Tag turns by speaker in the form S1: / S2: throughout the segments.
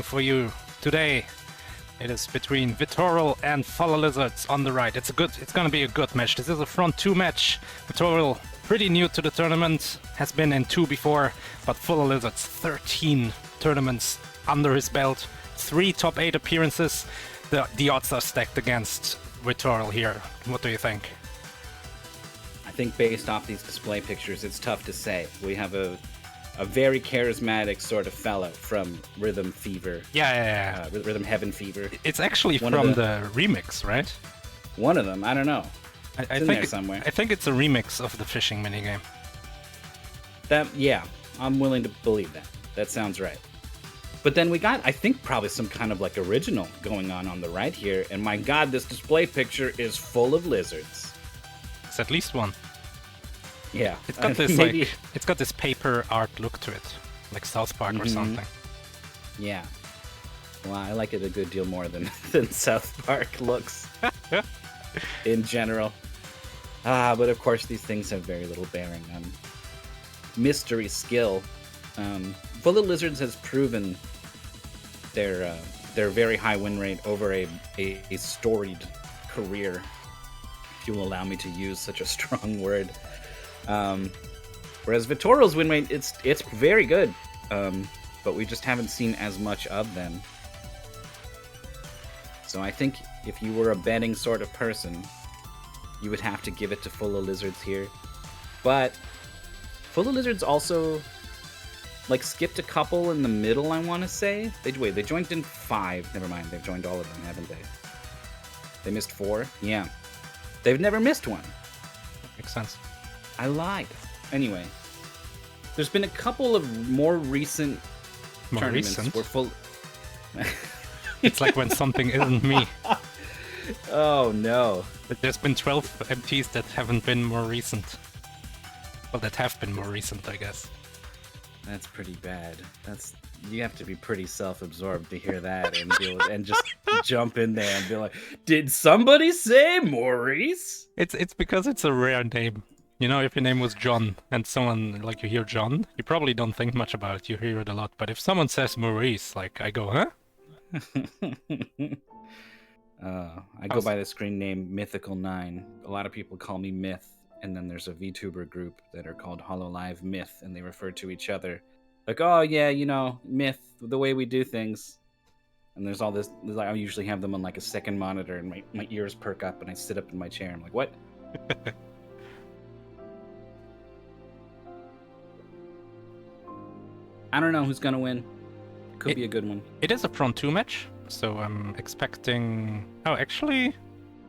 S1: for you today. It is between VitorAL and Fullalizards on the right. It's gonna be a good match. This is a front two match. VitorAL, pretty new to the tournament, has been in 2 before, but Fullalizards 13 tournaments under his belt, 3 top 8 appearances. The odds are stacked against VitorAL here. What do you think?
S2: I think based off these display pictures, it's tough to say. We have a very charismatic sort of fellow from Rhythm Fever.
S1: Yeah.
S2: Rhythm Heaven Fever.
S1: It's actually from the remix, right?
S2: One of them. I don't know.
S1: I
S2: in
S1: think
S2: there somewhere.
S1: I think it's a remix of the fishing minigame.
S2: Yeah, I'm willing to believe that. That sounds right. But then we got, I think, probably some kind of like original going on the right here. And my God, this display picture is full of lizards.
S1: It's at least one.
S2: Yeah,
S1: it's got this it's got this paper art look to it, like South Park or something.
S2: Yeah. Well, I like it a good deal more than South Park looks in general. But of course, these things have very little bearing on mystery skill. Fullalizards has proven their very high win rate over a storied career, if you will allow me to use such a strong word. Whereas VitorAL's win rate, it's very good, but we just haven't seen as much of them. So I think if you were a betting sort of person, you would have to give it to Fullalizards here. But Fullalizards also skipped a couple in the middle, I want to say. They joined in 5. Never mind, they've joined all of them, haven't they? They missed 4? Yeah. They've never missed one.
S1: Makes sense.
S2: I lied. Anyway, there's been a couple of more recent tournaments where
S1: It's like when something isn't me.
S2: Oh no.
S1: There's been 12 MTs that haven't been more recent. Well, that have been more recent, I guess.
S2: That's pretty bad. You have to be pretty self-absorbed to hear that and just jump in there and be like, "Did somebody say Maurice?"
S1: It's because it's a rare name. You know, if your name was John and someone, you hear John, you probably don't think much about it, you hear it a lot. But if someone says Maurice, I go, huh?
S2: I go by the screen name Mythical9. A lot of people call me Myth, and then there's a VTuber group that are called HoloLive Myth, and they refer to each other. Like, oh yeah, Myth, the way we do things. And there's all this, I usually have them on a second monitor, and my ears perk up, and I sit up in my chair, I'm like, what? I don't know who's gonna win. Could be a good one.
S1: It is a front 2 match, so I'm expecting... Oh, actually...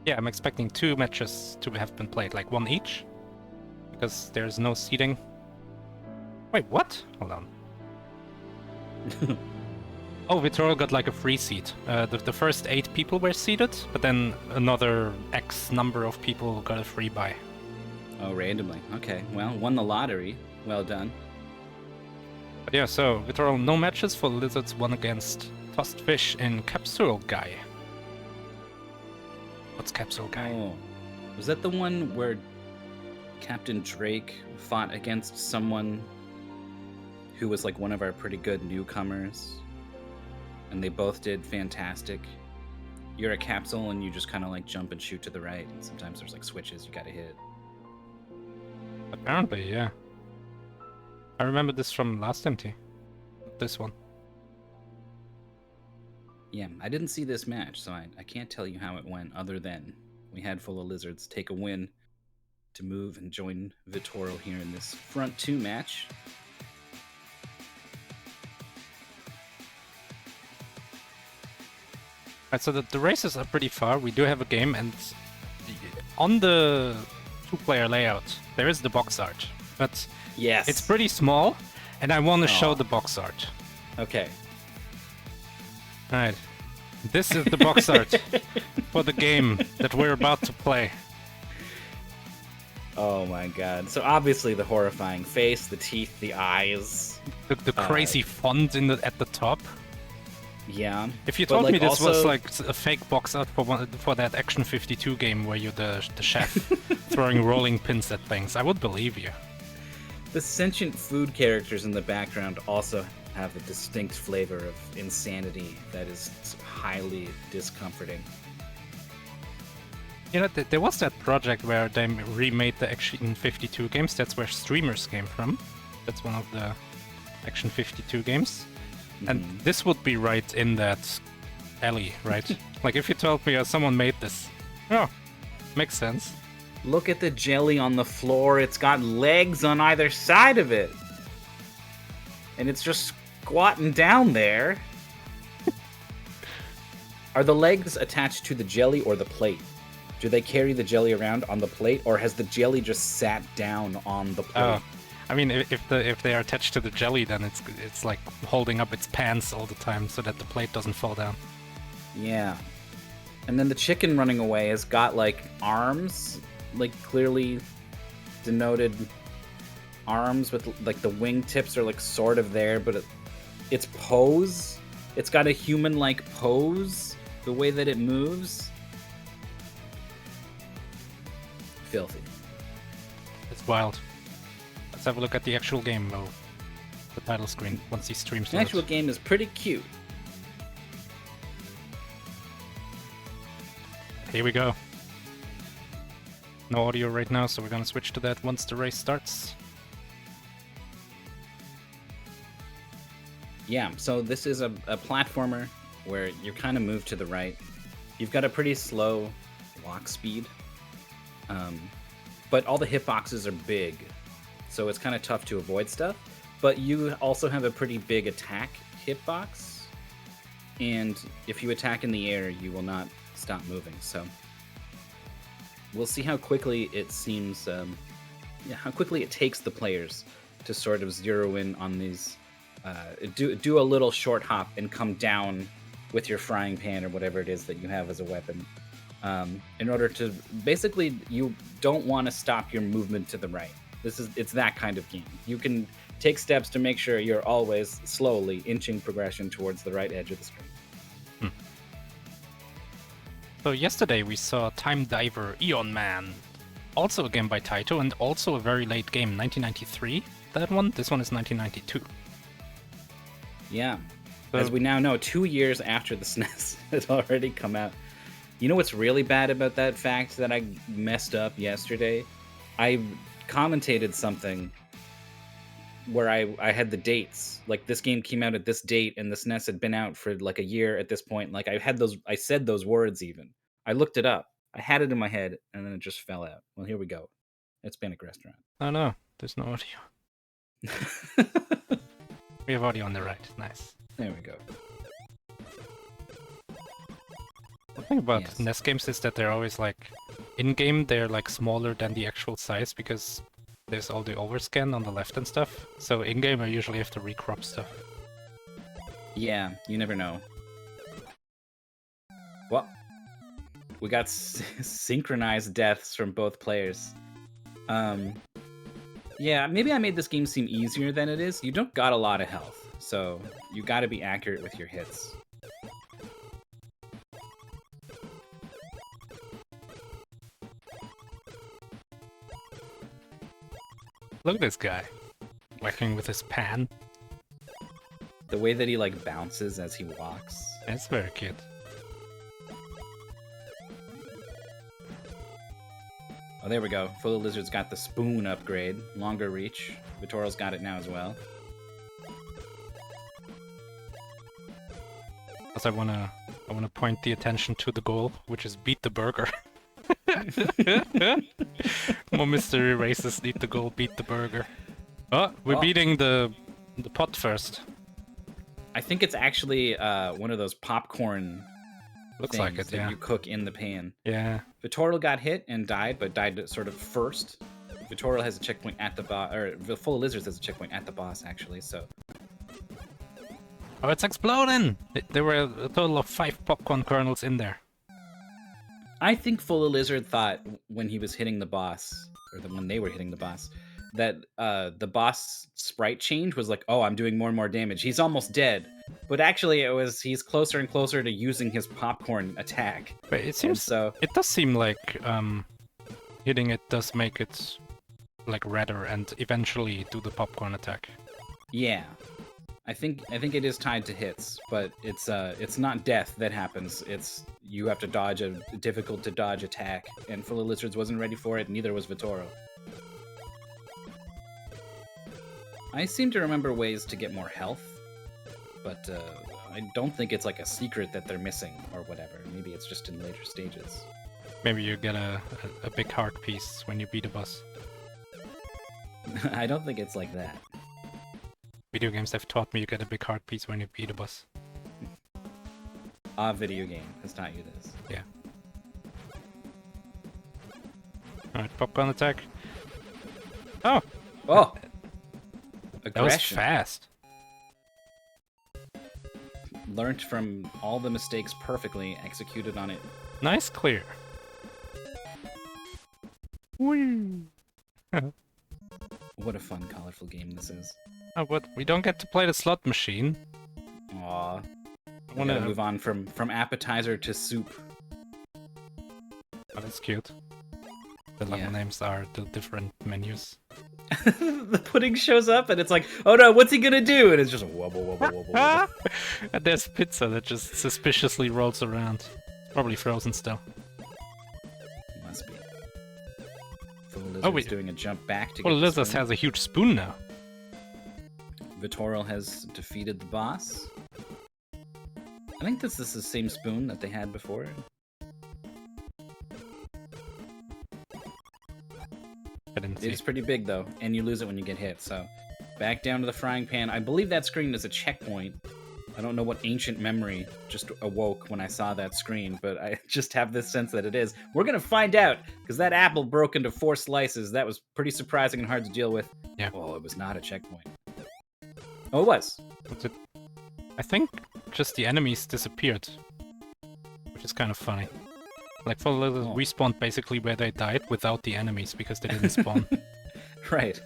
S1: Yeah, I'm expecting 2 matches to have been played, one each. Because there's no seeding. Wait, what? Hold on. Oh, VitorAL got a free seed. The first 8 people were seeded, but then another X number of people got a free buy.
S2: Oh, randomly. Okay, well, won the lottery. Well done.
S1: But yeah, so VitorAL no matches for Lizards, one against Tossed Fish in Capsule Guy. What's Capsule Guy?
S2: Oh, was that the one where Captain Drake fought against someone who was one of our pretty good newcomers? And they both did fantastic. You're a capsule and you just kind of jump and shoot to the right. And sometimes there's switches you gotta hit.
S1: Apparently, yeah. I remember this from last MT. This one.
S2: Yeah, I didn't see this match, so I can't tell you how it went, other than we had Fullalizards take a win to move and join VitorAL here in this front 2 match.
S1: Right, so the races are pretty far. We do have a game, and on the 2-player layout, there is the box art. But
S2: yes,
S1: it's pretty small, and I want to show the box art.
S2: Okay.
S1: Right. This is the box art for the game that we're about to play.
S2: Oh my god. So obviously the horrifying face, the teeth, the eyes.
S1: The crazy font at the top.
S2: Yeah.
S1: If you told me this was a fake box art for that Action 52 game where you're the chef throwing rolling pins at things, I would believe you.
S2: The sentient food characters in the background also have a distinct flavor of insanity that is highly discomforting.
S1: You know, there was that project where they remade the Action 52 games. That's where Streamers came from. That's one of the Action 52 games. And this would be right in that alley, right? Like if you told me someone made this. Oh, makes sense.
S2: Look at the jelly on the floor. It's got legs on either side of it. And it's just squatting down there. Are the legs attached to the jelly or the plate? Do they carry the jelly around on the plate, or has the jelly just sat down on the plate?
S1: Oh, I mean, if they are attached to the jelly, then it's like holding up its pants all the time so that the plate doesn't fall down.
S2: Yeah. And then the chicken running away has got like arms, like clearly denoted arms with like the wingtips are like sort of there, but its pose, it's got a human-like pose, the way that it moves. Filthy.
S1: It's wild. Let's have a look at the actual game, though. The title screen, once these streams
S2: The actual game is pretty cute.
S1: Here we go. No audio right now, so we're gonna switch to that once the race starts.
S2: Yeah, so this is a platformer where you're kind of moved to the right. You've got a pretty slow walk speed. But all the hitboxes are big, so it's kind of tough to avoid stuff. But you also have a pretty big attack hitbox, and if you attack in the air, you will not stop moving. So we'll see how quickly it seems, how quickly it takes the players to sort of zero in on these. Do a little short hop and come down with your frying pan or whatever it is that you have as a weapon. In order to basically, you don't want to stop your movement to the right. It's that kind of game. You can take steps to make sure you're always slowly inching progression towards the right edge of the screen.
S1: So yesterday we saw Time Diver Eon Man, also a game by Taito and also a very late game, 1993. That one. This one is 1992.
S2: Yeah, as we now know, 2 years after the SNES had already come out. You know what's really bad about that fact that I messed up yesterday? I commentated something where I had the dates. Like, this game came out at this date, and the SNES had been out for like a year at this point. Like, I said those words even. I looked it up. I had it in my head, and then it just fell out. Well, here we go. It's Panic Restaurant.
S1: Oh no, there's no audio. We have audio on the right. Nice.
S2: There we go.
S1: The thing about NES games is that they're always like, in-game they're like smaller than the actual size because there's all the overscan on the left and stuff. So in-game I usually have to recrop stuff.
S2: Yeah, you never know. Well, we got synchronized deaths from both players. Yeah, maybe I made this game seem easier than it is. You don't got a lot of health, so you gotta be accurate with your hits.
S1: Look at this guy, whacking with his pan.
S2: The way that he like bounces as he walks.
S1: It's very cute.
S2: Oh, there we go. Fullalizards got the spoon upgrade. Longer reach. VitorAL's got it now as well.
S1: Also, I wanna point the attention to the goal, which is beat the burger. More mystery races need the goal, beat the burger. Oh, we're beating the pot first.
S2: I think it's actually one of those popcorn
S1: Looks
S2: things
S1: like it,
S2: that you cook in the pan.
S1: Yeah.
S2: VitorAL got hit and died, but died sort of first. VitorAL has a checkpoint at the boss, or Fullalizards has a checkpoint at the boss, actually, so.
S1: Oh, it's exploding! There were a total of 5 popcorn kernels in there.
S2: I think Fullalizard thought when he was hitting the boss, or when they were hitting the boss, that the boss sprite change was like, oh, I'm doing more and more damage. He's almost dead. But actually, he's closer and closer to using his popcorn attack.
S1: But it seems it does seem like hitting it does make it like redder and eventually do the popcorn attack.
S2: Yeah. I think it is tied to hits, but it's not death that happens. It's you have to dodge a difficult to dodge attack, and Fullalizards wasn't ready for it, neither was VitorAL. I seem to remember ways to get more health, but I don't think it's like a secret that they're missing or whatever. Maybe it's just in later stages.
S1: Maybe you get a big heart piece when you beat a boss.
S2: I don't think it's like that.
S1: Video games have taught me you get a big heart piece when you beat a boss.
S2: A video game has taught you this.
S1: Yeah. Alright, popcorn attack. Oh!
S2: Oh!
S1: That was
S2: Aggression.
S1: fast.
S2: Learned from all the mistakes perfectly, executed on it.
S1: Nice clear. Whee!
S2: What a fun, colorful game this is.
S1: Oh, but we don't get to play the slot machine.
S2: Aw.
S1: I
S2: I
S1: wanna
S2: wanna move on from appetizer to soup.
S1: Oh, that's cute. The level
S2: Yeah.
S1: names are the different menus.
S2: The pudding shows up and it's like, oh no, what's he gonna do? And it's just wobble, wobble, wobble, wobble.
S1: And there's pizza that just suspiciously rolls around. Probably frozen still.
S2: Must be. Fullalizards
S1: Oh, wait.
S2: doing a jump back to
S1: Well,
S2: get the
S1: Lizard
S2: spoon.
S1: has a huge spoon now.
S2: VitorAL has defeated the boss. I think this is the same spoon that they had before.
S1: I didn't see.
S2: It's pretty big though, and you lose it when you get hit, so back down to the frying pan. I believe that screen is a checkpoint. I don't know what ancient memory just awoke when I saw that screen, but I just have this sense that it is. We're gonna find out, because that apple broke into 4 slices. That was pretty surprising and hard to deal with.
S1: Yeah.
S2: Oh, it was not a checkpoint. Oh, it was.
S1: What's it? I think just the enemies disappeared. Which is kind of funny. Like, for Lizard
S2: Oh.
S1: respawned basically where they died without the enemies because they didn't spawn.
S2: Right.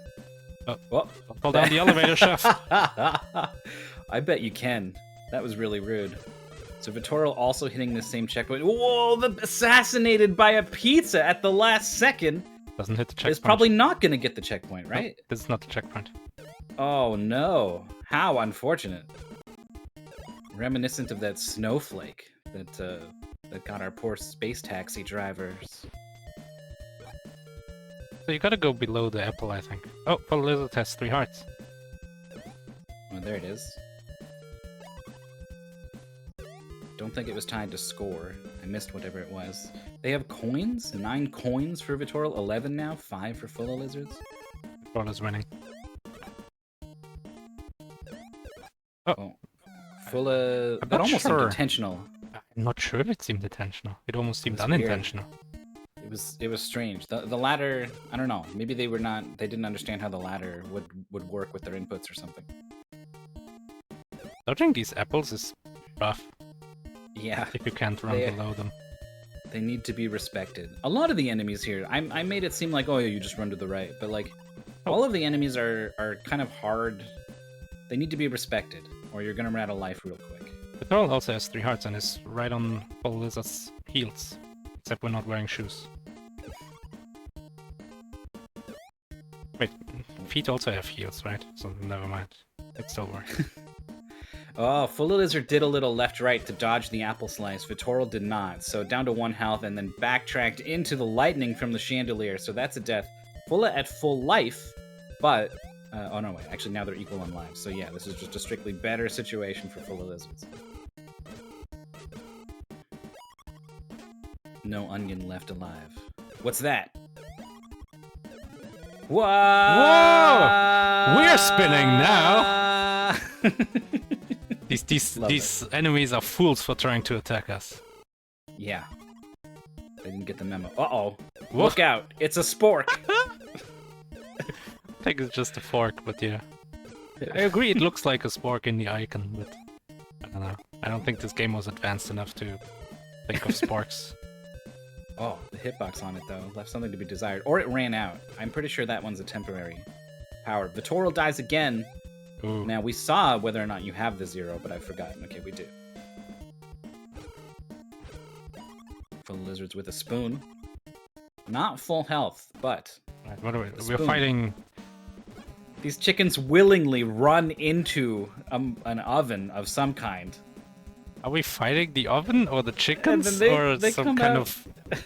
S1: Oh.
S2: Well,
S1: Fall down the elevator shaft.
S2: I bet you can. That was really rude. So VitorAL also hitting the same checkpoint. Whoa, assassinated by a pizza at the last second.
S1: Doesn't hit the checkpoint.
S2: Is probably not going to get the checkpoint, right?
S1: Nope, this is not the checkpoint.
S2: Oh no. How unfortunate. Reminiscent of that snowflake that got our poor space taxi drivers.
S1: So you gotta go below the apple, I think. Oh, well, Lizard has 3 hearts.
S2: Oh, there it is. Don't think it was tied to score. I missed whatever it was. They have coins? 9 coins for VitorAL, 11 now, 5 for Fullalizards.
S1: Ball is winning.
S2: Oh. Fulla...
S1: I'm
S2: That
S1: not
S2: almost seemed
S1: sure.
S2: intentional.
S1: I'm not sure if it seemed intentional. It almost seemed
S2: That's weird.
S1: unintentional.
S2: It was strange. The ladder, I don't know. Maybe they didn't understand how the ladder would work with their inputs or something.
S1: Dodging these apples is rough
S2: Yeah.
S1: if you can't run
S2: They-
S1: below them.
S2: They need to be respected. A lot of the enemies here, I made it seem like, oh yeah, you just run to the right, but like, all of the enemies are kind of hard. They need to be respected, or you're gonna run out of life real quick.
S1: The girl also has 3 hearts and is right on Fullalizard's heels. Except we're not wearing shoes. Wait, feet also have heels, right? So never mind. It still works.
S2: Oh, Fullalizard did a little left-right to dodge the apple slice. VitorAL did not, so down to 1 health, and then backtracked into the lightning from the chandelier, so that's a death. Fulla at full life, but... oh no, wait, actually now they're equal on lives, so yeah, this is just a strictly better situation for Fullalizards. No onion left alive. What's that? Whoa!
S1: Whoa! We're spinning now! These
S2: Love
S1: enemies are fools for trying to attack us.
S2: Yeah. They didn't get the memo. Uh-oh.
S1: Whoa.
S2: Look out. It's a spork.
S1: I think it's just a fork, but yeah. I agree, it looks like a spork in the icon, but I don't know. I don't think this game was advanced enough to think of sporks.
S2: Oh, the hitbox on it, though, left something to be desired. Or it ran out. I'm pretty sure that one's a temporary power. VitorAL dies again.
S1: Ooh.
S2: Now, we saw whether or not you have the 0, but I've forgotten. Okay, we do. Fullalizards with a spoon. Not full health, but...
S1: Right, what are we?
S2: A
S1: We're
S2: spoon.
S1: fighting
S2: These chickens willingly run into an oven of some kind.
S1: Are we fighting the oven or the chickens
S2: then
S1: or
S2: they
S1: some
S2: come
S1: kind
S2: out-
S1: of
S2: They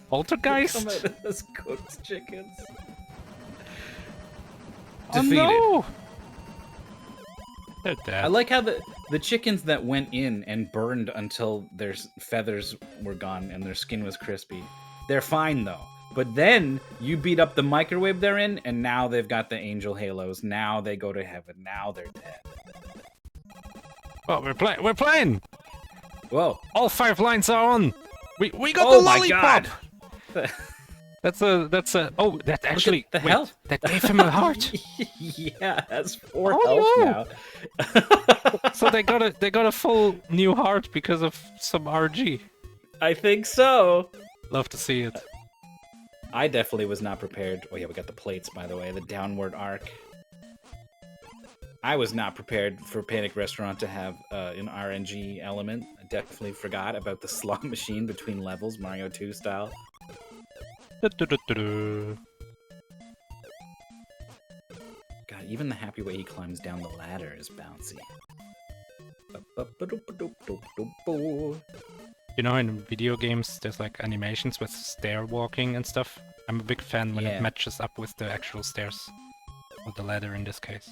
S1: poltergeist?
S2: come out as cooked chickens.
S1: Oh
S2: Defeated.
S1: no! They're dead.
S2: I like how the chickens that went in and burned until their feathers were gone and their skin was crispy. They're fine though. But then you beat up the microwave they're in, and now they've got the angel halos. Now they go to heaven. Now they're dead.
S1: Oh, we're playing!
S2: Whoa!
S1: All 5 lines are on! We got
S2: Oh
S1: the
S2: my
S1: lollipop!
S2: God.
S1: That's a oh, that actually
S2: the
S1: wait,
S2: hell?
S1: that gave him a heart.
S2: Yeah, that's 4
S1: Oh,
S2: health
S1: no.
S2: now.
S1: So they got a full new heart because of some RG.
S2: I think so.
S1: Love to see it.
S2: I definitely was not prepared. Oh yeah, we got the plates, by the way, the downward arc. I was not prepared for Panic Restaurant to have an RNG element. I definitely forgot about the slot machine between levels, Mario 2 style.
S1: Du-du-du-du-du.
S2: God, even the happy way he climbs down the ladder is bouncy.
S1: You know, in video games, there's like animations with stair walking and stuff. I'm a big fan when
S2: Yeah.
S1: it matches up with the actual stairs, with the ladder in this case.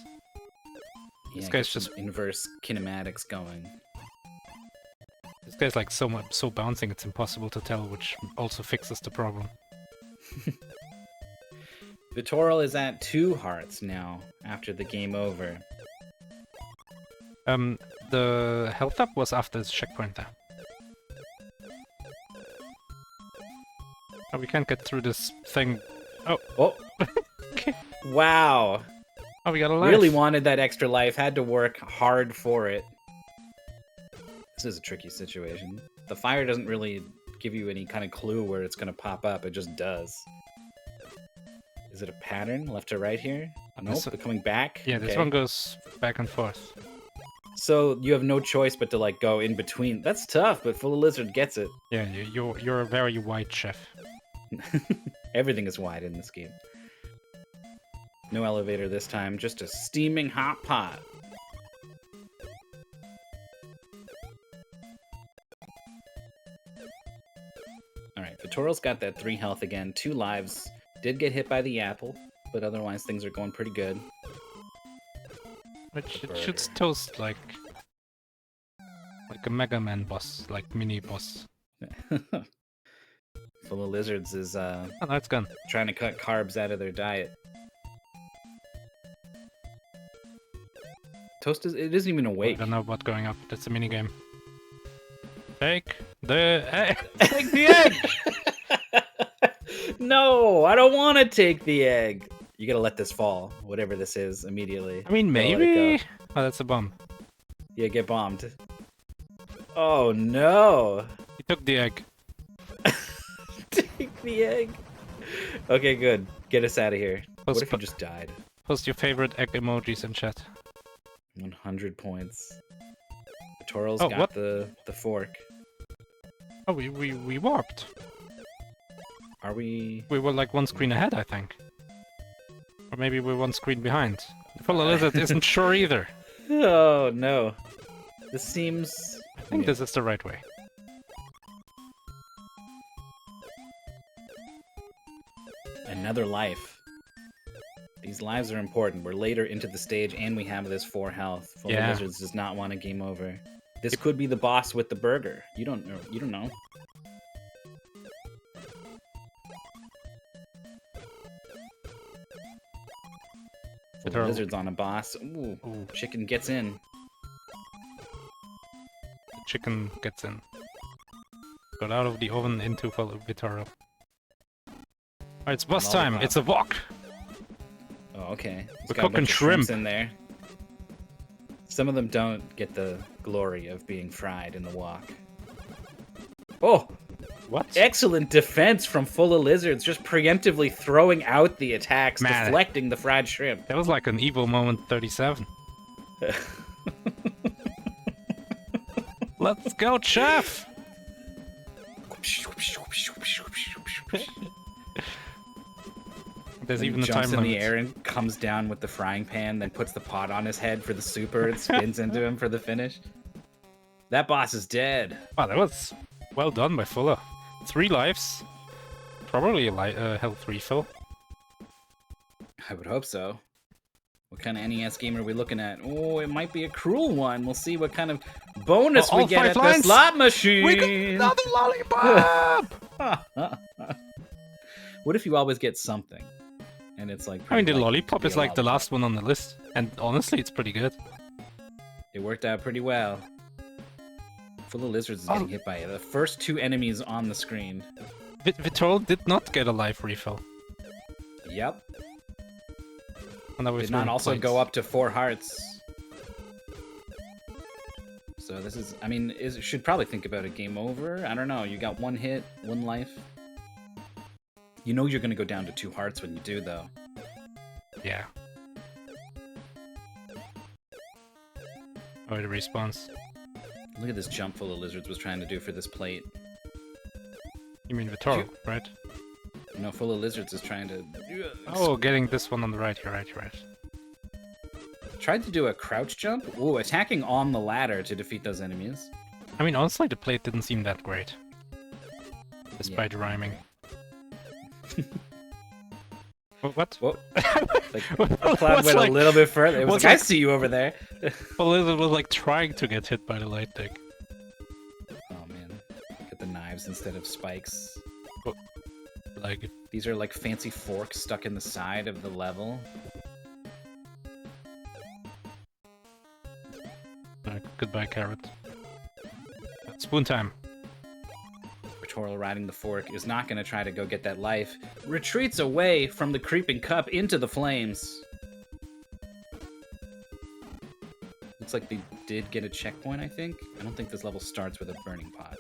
S2: Yeah,
S1: This guy's
S2: get some
S1: just-
S2: inverse kinematics going.
S1: This guy's like so bouncing, it's impossible to tell, which also fixes the problem.
S2: VitorAL is at 2 hearts now after the game over.
S1: The health up was after the checkpoint there. Oh, we can't get through this thing. Oh,
S2: Oh!
S1: okay.
S2: Wow!
S1: Oh, we got a life.
S2: Really wanted that extra life, had to work hard for it. This is a tricky situation. The fire doesn't really give you any kind of clue where it's going to pop up, it just does. Is it a pattern, left to right here? Nope,
S1: This-
S2: they're coming back?
S1: Yeah, this
S2: Okay.
S1: one goes back and forth.
S2: So you have no choice but to like go in between. That's tough, but Fullalizard gets it.
S1: Yeah, you're a very white chef.
S2: Everything is wide in this game. No elevator this time, just a steaming hot pot. Alright, VitorAL's got that 3 health again, 2 lives. Did get hit by the apple, but otherwise things are going pretty good.
S1: It shoots toast like a Mega Man boss, like mini boss.
S2: Fullalizards is
S1: Oh, no, it's gone.
S2: trying to cut carbs out of their diet. Toast it isn't even
S1: I
S2: awake.
S1: don't know what's going up. That's a mini game. Take the egg. Take the egg.
S2: No, I don't want to take the egg. You gotta let this fall, whatever this is, immediately.
S1: I mean,
S2: Gotta let it
S1: maybe.
S2: go.
S1: Oh, that's a bomb.
S2: Yeah, get bombed. Oh no!
S1: He took the egg.
S2: Take the egg. Okay, good. Get us out of here.
S1: Post-
S2: What if you just died?
S1: Post your favorite egg emojis in chat.
S2: 100 points. VitorAL's
S1: Oh,
S2: got
S1: what?
S2: the fork.
S1: Oh, we warped.
S2: Are we?
S1: We were like one screen ahead, I think. Or maybe we're one screen behind. Fullalizard isn't sure either.
S2: Oh no! This seems.
S1: I think this is the right way.
S2: Another life. These lives are important. We're later into the stage, and we have this 4 health.
S1: Yeah.
S2: Fullalizards does not want a game over. This could be the boss with the burger. You don't know. You don't know.
S1: VitorAL.
S2: Lizard's on a boss. Ooh,
S1: Ooh,
S2: chicken gets in.
S1: the chicken gets in. Got out of the oven into VitorAL. Alright, it's boss time.
S2: Lollipop.
S1: It's a wok.
S2: Oh, okay. He's
S1: We're
S2: got a bunch
S1: cooking
S2: of shrimps
S1: shrimp.
S2: in there. Some of them don't get the glory of being fried in the wok. Oh,
S1: What?
S2: excellent defense from Fullalizards, just preemptively throwing out the attacks,
S1: Man.
S2: deflecting the fried shrimp.
S1: That was like an evil moment 37. Let's go, chef! There's
S2: When
S1: even
S2: he
S1: the
S2: jumps
S1: time
S2: in the
S1: limit.
S2: air and comes down with the frying pan, then puts the pot on his head for the super. It spins into him for the finish. That boss is dead.
S1: Wow, that was well done by Fuller. 3 lives. Probably a health refill.
S2: I would hope so. What kind of NES game are we looking at? Oh, it might be a cruel one. We'll see what kind of bonus
S1: Oh,
S2: we
S1: all
S2: get
S1: 5
S2: at the
S1: lines?
S2: slot machine.
S1: We got another lollipop!
S2: What if you always get something? And it's like...
S1: I mean, the
S2: pretty likely
S1: lollipop
S2: to be
S1: is
S2: a
S1: like the
S2: lollipop.
S1: last one on the list. And honestly, it's pretty good.
S2: It worked out pretty well. Fullalizards is getting hit by the first 2 enemies on the screen.
S1: VitorAL did not get a life refill.
S2: Yep.
S1: And that was
S2: Did not
S1: really
S2: also
S1: points.
S2: go up to 4 hearts. So this is, I mean, should probably think about a game over. I don't know. You got 1 hit, 1 life. You know you're going to go down to 2 hearts when you do, though.
S1: Yeah. Oh, the response.
S2: Look at this jump Fullalizards was trying to do for this plate.
S1: You mean VitorAL, right?
S2: You know, Fullalizards is trying to...
S1: Oh, getting this one on the right. You're right.
S2: Tried to do a crouch jump. Ooh, attacking on the ladder to defeat those enemies.
S1: I mean, honestly, the plate didn't seem that great. Despite rhyming. What?
S2: Whoa. Like,
S1: It
S2: the cloud
S1: was
S2: went
S1: like-
S2: a little bit further. It was
S1: was
S2: like, I
S1: like-
S2: see you over there.
S1: Fullalizards was like trying to get hit by the lightning.
S2: Oh, man. Get the knives instead of spikes.
S1: Like,
S2: These are like fancy forks stuck in the side of the level.
S1: goodbye, carrot. Spoon time.
S2: VitorAL riding the fork is not going to try to go get that life. Retreats away from the creeping cup into the flames. Looks like they did get a checkpoint, I think. I don't think this level starts with a burning pot.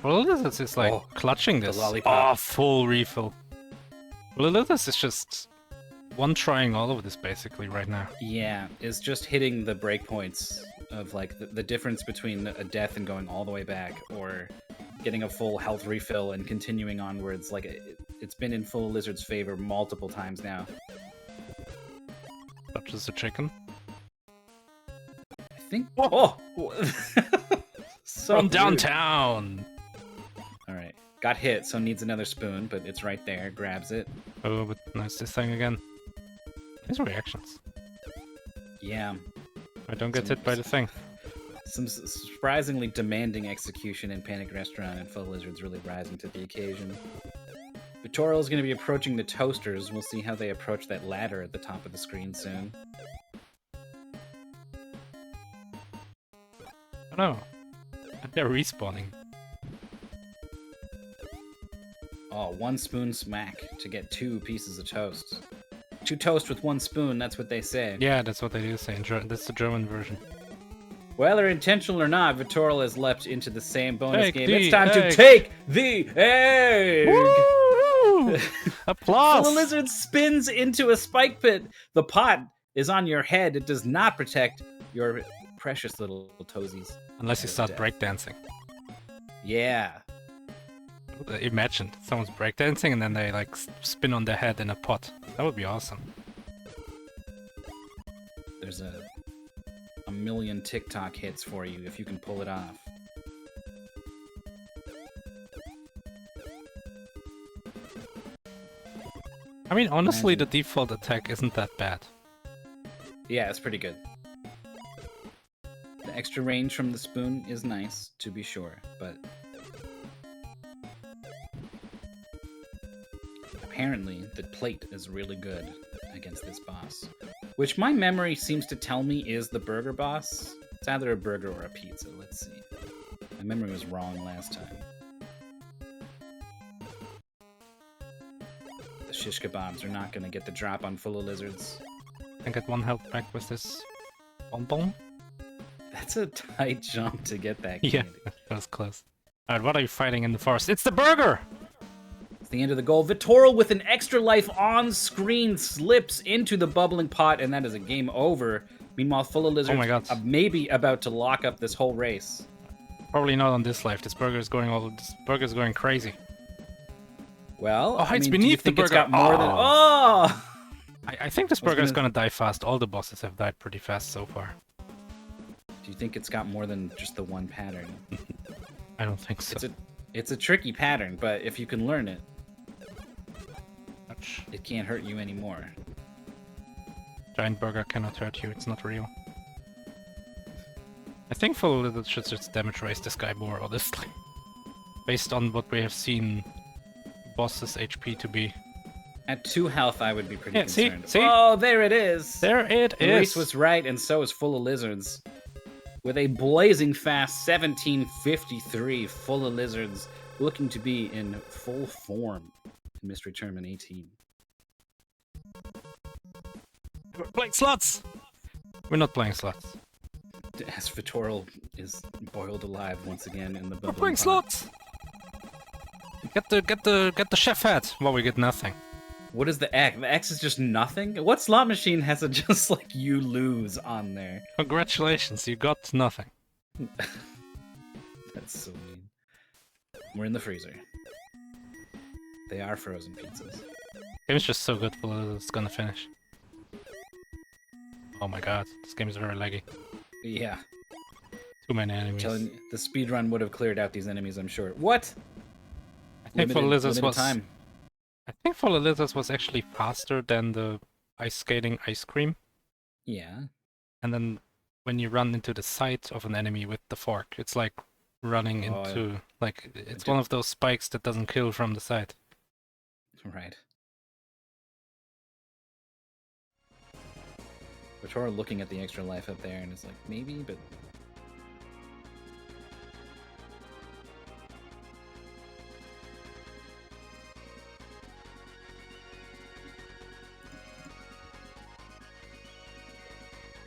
S1: Fullalizards is like
S2: Oh,
S1: clutching
S2: the
S1: this.
S2: lollipop.
S1: Oh, full refill. Fullalizards is just one trying all of this basically right now.
S2: Yeah, is just hitting the breakpoints of like the difference between a death and going all the way back, or getting a full health refill and continuing onwards. Like it's been in Fullalizards' favor multiple times now.
S1: Touches the chicken.
S2: I think. Oh, so
S1: From
S2: rude.
S1: downtown!
S2: All right, got hit, so needs another spoon, but it's right there. Grabs it.
S1: Oh, but nice this thing again. His reactions.
S2: Yeah,
S1: I don't get hit by the thing.
S2: some surprisingly demanding execution in Panic Restaurant, and Fullalizards really rising to the occasion. VitorAL is going to be approaching the toasters. We'll see how they approach that ladder at the top of the screen soon.
S1: Oh no. They're respawning.
S2: Oh, 1 spoon smack to get 2 pieces of toast. 2 toast with 1 spoon, that's what they say.
S1: Yeah, that's what they do say. That's the German version.
S2: Whether intentional or not, VitorAL has leapt into the same bonus
S1: Take
S2: game.
S1: the
S2: It's time to
S1: egg.
S2: take the egg!
S1: Woo! Applause!
S2: Fullalizards spins into a spike pit. The pot is on your head. It does not protect your precious little toesies.
S1: Unless you start breakdancing.
S2: Yeah.
S1: Imagine someone's breakdancing and then they like spin on their head in a pot. That would be awesome.
S2: There's a million TikTok hits for you if you can pull it off.
S1: I mean, honestly,
S2: Imagine.
S1: the default attack isn't that bad.
S2: Yeah, it's pretty good. The extra range from the spoon is nice, to be sure, but apparently the plate is really good against this boss, which my memory seems to tell me is the burger boss. It's either a burger or a pizza. Let's see. My memory was wrong last time. The shish kebabs are not going to get the drop on Fullalizards.
S1: I get 1 health back with this bonbon.
S2: That's a tight jump to get that
S1: Yeah,
S2: candy.
S1: that was close. Alright, what are you fighting in the forest? It's the burger!
S2: It's the end of the goal. VitorAL with an extra life on screen slips into the bubbling pot, and that is a game over. Meanwhile, Fullalizards
S1: Oh my God.
S2: maybe about to lock up this whole race.
S1: Probably not on this life. This burger's going crazy.
S2: Well,
S1: Oh,
S2: I
S1: it's
S2: mean,
S1: beneath
S2: do you think
S1: the
S2: it's
S1: burger.
S2: got more than... Oh!
S1: I think this
S2: I was
S1: burger's
S2: gonna-
S1: gonna die fast. All the bosses have died pretty fast so far.
S2: Do you think it's got more than just the one pattern?
S1: I don't think so.
S2: It's a tricky pattern, but if you can learn it,
S1: Ouch.
S2: it can't hurt you anymore.
S1: Giant burger cannot hurt you. It's not real. I think Fullalizards should just damage raise this guy more, honestly. Based on what we have seen boss's HP to be.
S2: At 2 health, I would be pretty
S1: Yeah, see?
S2: concerned.
S1: See?
S2: Oh, there it is!
S1: There it
S2: Maurice
S1: is!
S2: was right, and so is Fullalizards. With a blazing fast 1753, Fullalizards looking to be in full form in Mystery Tournament 18.
S1: We're playing slots! We're not playing slots.
S2: As VitorAL is boiled alive once again in the
S1: We're
S2: bubbling
S1: playing
S2: pot.
S1: slots! Get the chef hat while we get nothing.
S2: What is the X? The X is just nothing? What slot machine has a just like you lose on there?
S1: Congratulations, you got nothing.
S2: That's so mean. We're in the freezer. They are frozen pizzas.
S1: Game's just so good for it's gonna finish. Oh my god, this game is very laggy.
S2: Yeah.
S1: Too many enemies.
S2: Telling you, the speedrun would have cleared out these enemies, I'm sure. What?
S1: I think
S2: Limited
S1: was
S2: time.
S1: I think Fullalizards was actually faster than the ice skating ice cream.
S2: Yeah.
S1: And then when you run into the side of an enemy with the fork, it's like running
S2: Oh,
S1: into like it's
S2: did-
S1: one of those spikes that doesn't kill from the side.
S2: Right. VitorAL looking at the extra life up there and it's like, maybe, but...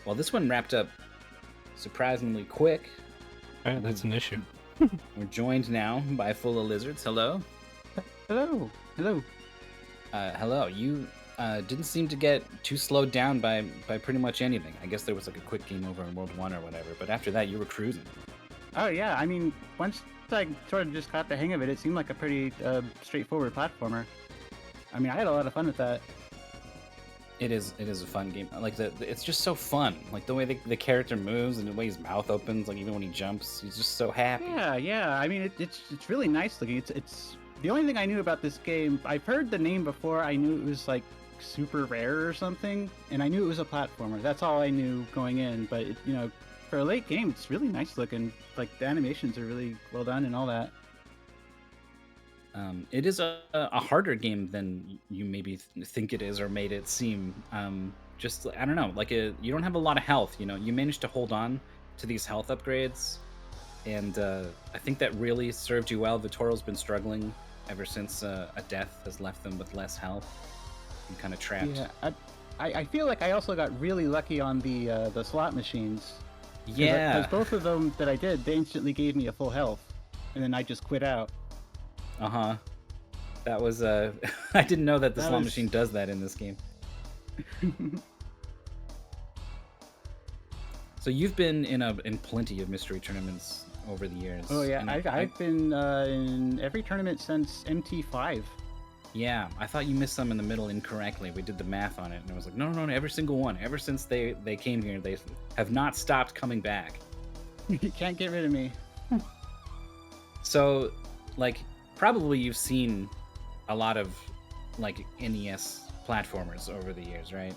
S2: Well, this one wrapped up surprisingly quick.
S1: Yeah, that's an issue.
S2: We're joined now by Fullalizards. Hello.
S3: Hello. Hello.
S2: Hello. You didn't seem to get too slowed down by pretty much anything. I guess there was like a quick game over in World 1 or whatever, but after that you were cruising.
S3: Oh yeah, I mean, once I sort of just got the hang of it, it seemed like a pretty straightforward platformer. I mean, I had a lot of fun with that.
S2: It is a fun game. Like it's just so fun. Like the way the character moves and the way his mouth opens, like even when he jumps, he's just so happy.
S3: Yeah. I mean, it's really nice looking. It's the only thing I knew about this game. I've heard the name before. I knew it was like super rare or something, and I knew it was a platformer. That's all I knew going in. But you know, for a late game, it's really nice looking. Like the animations are really well done and all that.
S2: It is a harder game than you maybe think it is or made it seem. Just I don't know, like you don't have a lot of health. You know, you managed to hold on to these health upgrades, and I think that really served you well. VitorAL's been struggling ever since a death has left them with less health and kind of trapped.
S3: Yeah, I feel like I also got really lucky on the slot machines.
S2: Yeah.
S3: Because both of them that I did, they instantly gave me a full health, and then I just quit out.
S2: Uh-huh. That was I didn't know that the
S3: That
S2: slot
S3: was-
S2: machine does that in this game. So you've been in plenty of mystery tournaments over the years.
S3: Oh yeah,
S2: and
S3: I've been in every tournament since MT5.
S2: Yeah, I thought you missed some in the middle incorrectly. We did the math on it, and I was like, no, every single one. Ever since they came here, they have not stopped coming back.
S3: You can't get rid of me.
S2: So, like, probably you've seen a lot of, like, NES platformers over the years, right?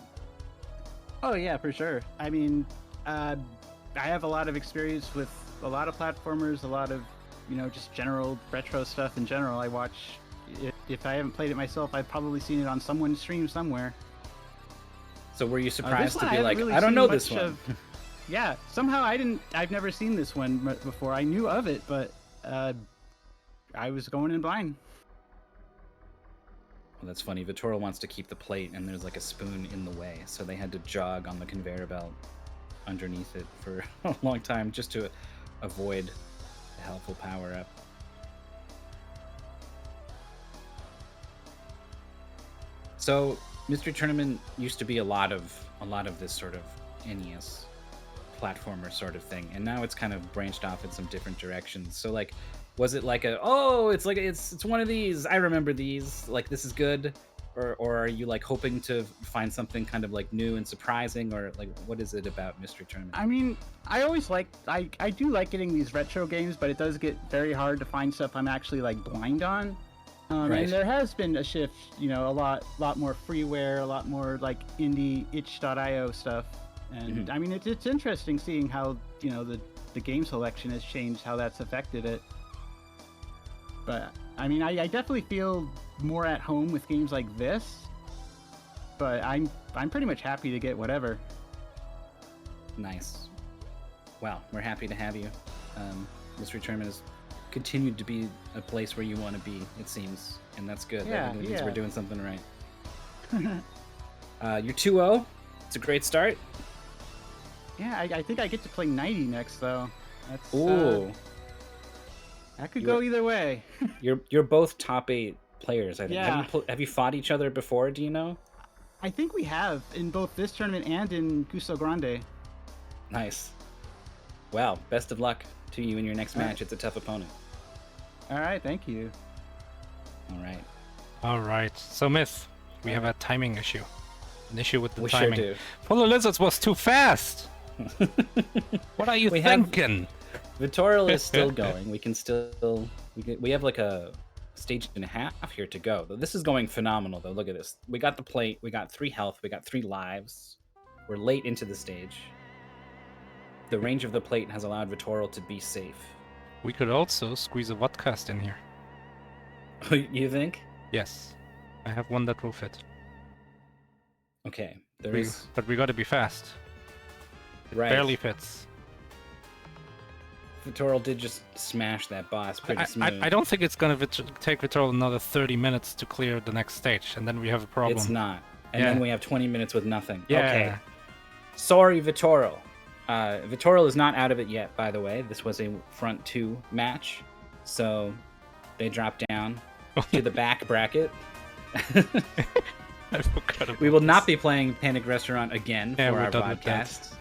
S3: Oh yeah, for sure. I mean, I have a lot of experience with a lot of platformers, a lot of, you know, just general retro stuff in general. I watch. If I haven't played it myself, I've probably seen it on someone's stream somewhere.
S2: So were you
S3: This
S2: surprised
S3: one
S2: to
S3: I
S2: be
S3: haven't
S2: like,
S3: really
S2: I don't
S3: seen
S2: know this
S3: much
S2: one?
S3: of- Yeah, somehow I've never seen this one before. I knew of it, but I was going in blind.
S2: Well, that's funny. VitorAL wants to keep the plate, and there's like a spoon in the way, so they had to jog on the conveyor belt underneath it for a long time just to avoid the helpful power up. So, Mystery Tournament used to be a lot of this sort of NES platformer sort of thing, and now it's kind of branched off in some different directions. So like, was it like it's one of these? I remember these. Like this is good, or are you like hoping to find something kind of like new and surprising, or like what is it about Mystery Tournament?
S3: I mean, I always I do like getting these retro games, but it does get very hard to find stuff I'm actually like blind on.
S2: Right.
S3: And there has been a shift, a lot more freeware, a lot more like indie itch.io stuff. And I mean, it's interesting seeing how, the game selection has changed, how that's affected it. But I mean, I definitely feel more at home with games like this. But I'm pretty much happy to get whatever.
S2: Nice. Well, we're happy to have you. Mystery Tournament has continued to be a place where you want to be, it seems, and that's good. That means we're doing something right. You're 2-0. It's a great start.
S3: Yeah, I think I get to play 90 next, though. That's
S2: Ooh.
S3: That could go either way.
S2: You're both top 8 players, I think.
S3: Yeah.
S2: Have you fought each other before, do you know?
S3: I think we have, in both this tournament and in Gusto Grande.
S2: Nice. Well, best of luck to you in your next match. It's a tough opponent.
S3: All right, thank you.
S2: All right.
S1: So, Myth, we have a timing issue. An issue with the
S2: We
S1: timing.
S2: sure do.
S1: Fullalizards was too fast! What are you thinking?
S2: VitorAL is still going. We can still... We have like a stage and a half here to go. This is going phenomenal, though. Look at this. We got the plate. We got 3 health. We got 3 lives. We're late into the stage. The range of the plate has allowed VitorAL to be safe.
S1: We could also squeeze a vodcast in here.
S2: You think?
S1: Yes. I have one that will fit.
S2: Okay.
S1: But we gotta be fast. It barely fits.
S2: VitorAL did just smash that boss pretty smooth.
S1: I don't think it's gonna take VitorAL another 30 minutes to clear the next stage, and then we have a problem.
S2: It's not. And then we have 20 minutes with nothing.
S1: Yeah.
S2: Okay. Sorry, VitorAL. VitorAL is not out of it yet, by the way. This was a front 2 match, so they dropped down to the back bracket.
S1: I forgot about
S2: We will not be playing Panic Restaurant again for our
S1: we're done with that.
S2: podcast.